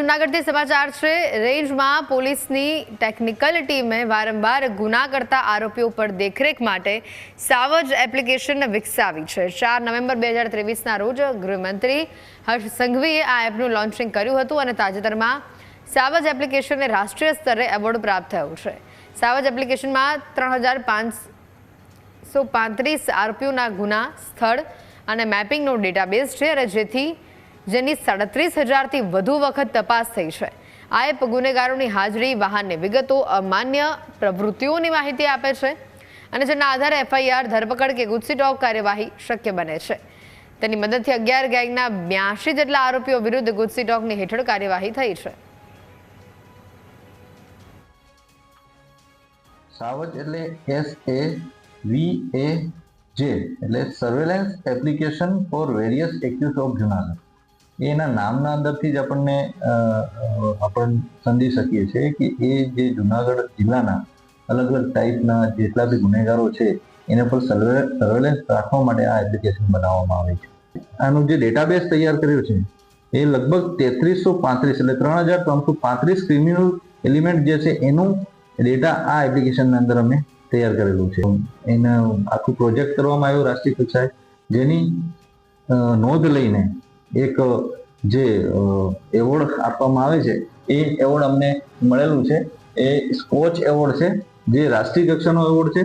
જૂનાગઢથી સમાચાર છે। રેન્જમાં પોલીસની ટેકનિકલ ટીમે વારંવાર ગુના કરતા આરોપીઓ પર દેખરેખ માટે સાવજ એપ્લિકેશન વિકસાવી છે। 4 નવેમ્બર 2023ના રોજ ગૃહમંત્રી હર્ષ સંઘવીએ આ એપનું લોન્ચિંગ કર્યું હતું અને તાજેતરમાં સાવજ એપ્લિકેશનને રાષ્ટ્રીય સ્તરે એવોર્ડ પ્રાપ્ત થયો છે। સાવજ એપ્લિકેશનમાં 3535 આરોપીઓના ગુના સ્થળ અને મેપિંગનો ડેટાબેઝ છે અને જેની 37,000થી વધુ વખત તપાસ થઈ છે। આ એપ ગુનેગારોની હાજરી, વાહનની વિગતો, અમાન્ય પ્રવૃત્તિઓની માહિતી આપે છે અને જેના આધારે એફઆઈઆર, ધરપકડ કે ગુજસીટોક કાર્યવાહી શક્ય બને છે। તેની મદદથી 11 ગેંગના 82 જેટલા આરોપીઓ વિરુદ્ધ ગુજસીટોકની હેઠળ કાર્યવાહી થઈ છે। સાવજ એટલે SAVAJ એટલે surveillance application for various accused of Junagadh. એના નામના અંદરથી જ આપણને સમજી શકીએ છીએ કે એ જે જુનાગઢ જિલ્લાના અલગ અલગ ટાઈપના જેટલા બી ગુનેગારો છે એના પર સર્વેલન્સ રાખવા માટે આ એપ્લિકેશન બનાવવામાં આવે છે। આનું જે ડેટાબેઝ તૈયાર કર્યો છે એ લગભગ 3335 એટલે 3335 ક્રિમિનલ એલિમેન્ટ જે છે એનું ડેટા આ એપ્લિકેશનની અંદર અમે તૈયાર કરેલું છે। એના આખું પ્રોજેક્ટ કરવામાં આવ્યું રાષ્ટ્રીય કક્ષાએ, જેની નોંધ લઈને એક જે એવોર્ડ આપવામાં આવે છે એ એવોર્ડ અમને મળેલું છે। એ સ્કોચ એવોર્ડ છે, જે રાષ્ટ્રીય કક્ષાનો એવોર્ડ છે।